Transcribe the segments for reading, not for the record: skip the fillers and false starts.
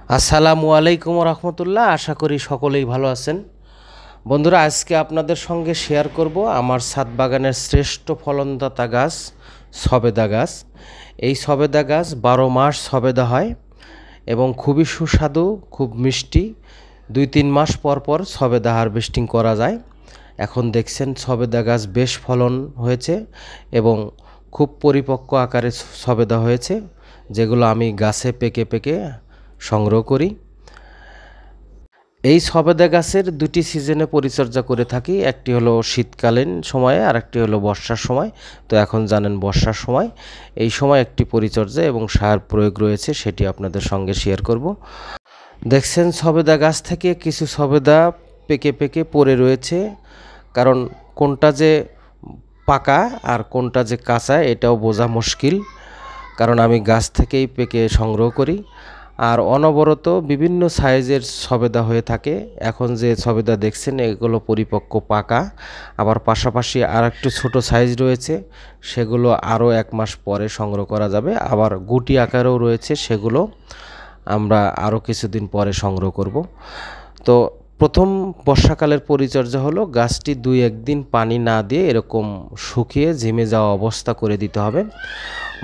আসসালামু আলাইকুম রহমতুল্লাহ। আশা করি সকলেই ভালো আছেন। বন্ধুরা, আজকে আপনাদের সঙ্গে শেয়ার করব আমার ছাদ বাগানের শ্রেষ্ঠ ফলনদাতা গাছ সবেদা গাছ। এই সবেদা গাছ 12 মাস সবেদা হয় এবং খুবই সুস্বাদু, খুব মিষ্টি। 2-3 মাস পর পর সবেদা হারভেস্টিং করা যায়। এখন দেখছেন সবেদা গাছ বেশ ফলন হয়েছে এবং খুব পরিপক্ক আকারে সবেদা হয়েছে, যেগুলো আমি গাছে পেকে পেকে সংগ্রহ করি। এই সবেদা গাছের দুটি সিজনে পরিচর্যা করে থাকি, একটি হলো শীতকালীন সময়ে আর একটি হলো বর্ষার সময়। তো এখন জানেন বর্ষার সময়, এই সময় একটি পরিচর্যা এবং সার প্রয়োগ রয়েছে, সেটি আপনাদের সঙ্গে শেয়ার করব। দেখছেন সবেদা গাছ থেকে কিছু সবেদা পেকে পেকে পড়ে রয়েছে, কারণ কোনটা যে পাকা আর কোনটা যে কাঁচা এটাও বোঝা মুশকিল, কারণ আমি গাছ থেকেই পেকে সংগ্রহ করি। আর অনবরত বিভিন্ন সাইজের সবেদা হয়ে থাকে। এখন যে সবেদা দেখছেন এগুলো পরিপক্ক পাকা, আবার পাশাপাশি আর একটু ছোটো সাইজ রয়েছে, সেগুলো আরও 1 মাস পরে সংগ্রহ করা যাবে। আবার গুটি আকারেও রয়েছে, সেগুলো আমরা আরও কিছুদিন পরে সংগ্রহ করব। তো প্রথম বর্ষাকালের পরিচর্যা হলো গাছটি 2-1 দিন পানি না দিয়ে এরকম শুকিয়ে ঝিমে যাওয়া অবস্থা করে দিতে হবে।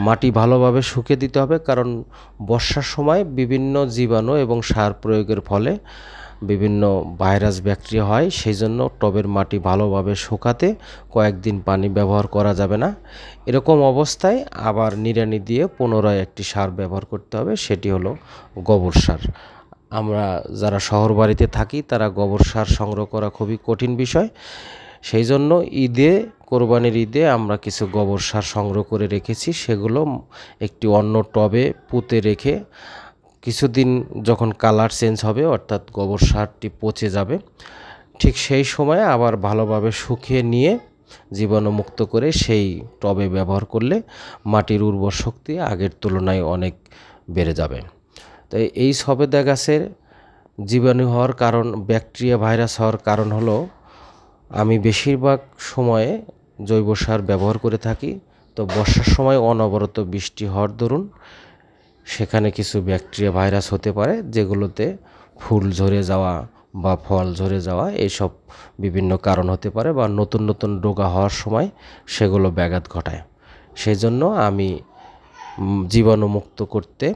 মাটি ভালোভাবে শুকিয়ে দিতে হবে, কারণ বর্ষার সময় বিভিন্ন জীবাণু এবং সার প্রয়োগের ফলে বিভিন্ন ভাইরাস ব্যাকটেরিয়া হয়। সেই জন্য টবের মাটি ভালোভাবে শুকাতে কয়েকদিন পানি ব্যবহার করা যাবে না। এরকম অবস্থায় আবার নিড়ানি দিয়ে পুনরায় একটি সার ব্যবহার করতে হবে, সেটি হলো গোবর সার। আমরা যারা শহর বাড়িতে থাকি তারা গোবর সার সংগ্রহ করা খুবই কঠিন বিষয়। সেই জন্য কোরবানির ঈদে আমরা কিছু গোবর সার সংগ্রহ করে রেখেছি, সেগুলো একটি অন্য টবে পুঁতে রেখে কিছুদিন যখন কালার চেঞ্জ হবে, অর্থাৎ গোবর সারটি পচে যাবে, ঠিক সেই সময় আবার ভালোভাবে শুকিয়ে নিয়ে জীবাণুমুক্ত করে সেই টবে ব্যবহার করলে মাটির উর্বর শক্তি আগের তুলনায় অনেক বেড়ে যাবে। তো এই সবেদা গাছের জীবাণু হওয়ার কারণ, ব্যাকটেরিয়া ভাইরাস হওয়ার কারণ হলো আমি বেশিরভাগ সময়ে জৈব সার ব্যবহার করে থাকি। তো বর্ষার সময় অনবরত বৃষ্টি হওয়ার দরুন সেখানে কিছু ব্যাকটেরিয়া ভাইরাস হতে পারে, যেগুলোতে ফুল ঝরে যাওয়া বা ফল ঝরে যাওয়া এইসব বিভিন্ন কারণ হতে পারে, বা নতুন নতুন ডোগা হওয়ার সময় সেগুলো ব্যাঘাত ঘটায়। সেই জন্য আমি জীবাণুমুক্ত করতে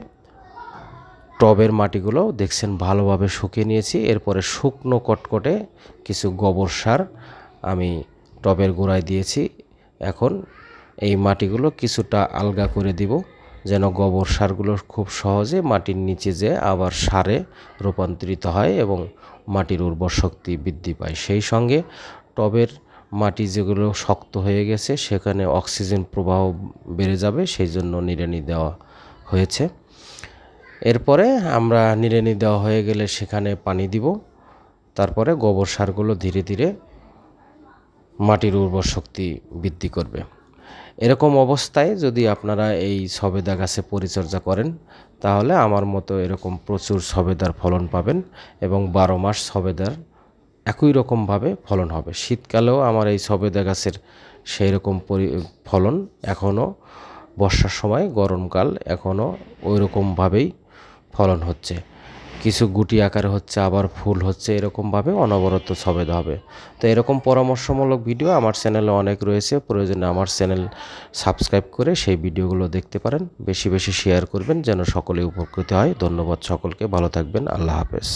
টবের মাটিগুলো দেখছেন ভালোভাবে শুকিয়ে নিয়েছি। এরপরে শুকনো কটকটে কিছু গোবর সার আমি টবের গোড়ায় দিয়েছি। এখন এই মাটিগুলো কিছুটা আলগা করে দিব, যেন গোবর সারগুলো খুব সহজে মাটির নিচে যেয়ে আবার সারে রূপান্তরিত হয় এবং মাটির উর্বর শক্তি বৃদ্ধি পায়। সেই সঙ্গে টবের মাটি যেগুলো শক্ত হয়ে গেছে সেখানে অক্সিজেন প্রবাহ বেড়ে যাবে, সেই জন্য নিড়ানি দেওয়া হয়েছে। এরপরে আমরা নিড়ানি দেওয়া হয়ে গেলে সেখানে পানি দিব। তারপরে গোবর সারগুলো ধীরে ধীরে মাটির উর্বর শক্তি বৃদ্ধি করবে। এরকম অবস্থায় যদি আপনারা এই সবেদা গাছে পরিচর্যা করেন, তাহলে আমার মতো এরকম প্রচুর সবেদার ফলন পাবেন এবং 12 মাস সবেদার একই রকমভাবে ফলন হবে। শীতকালেও আমার এই সবেদা গাছের সেই রকম ফলন এখনও, বর্ষার সময় গরমকাল এখনও ওই রকমভাবেই ফলন হচ্ছে। কিছু গুটি আকারে হচ্ছে, আবার ফুল হচ্ছে, এরকমভাবে অনবরত সবেদা হবে। তো এরকম পরামর্শমূলক ভিডিও আমার চ্যানেলে অনেক রয়েছে, প্রয়োজনে আমার চ্যানেল সাবস্ক্রাইব করে সেই ভিডিওগুলো দেখতে পারেন। বেশি বেশি শেয়ার করবেন যেন সকলে উপকৃত হয়। ধন্যবাদ সকলকে, ভালো থাকবেন, আল্লাহ হাফেজ।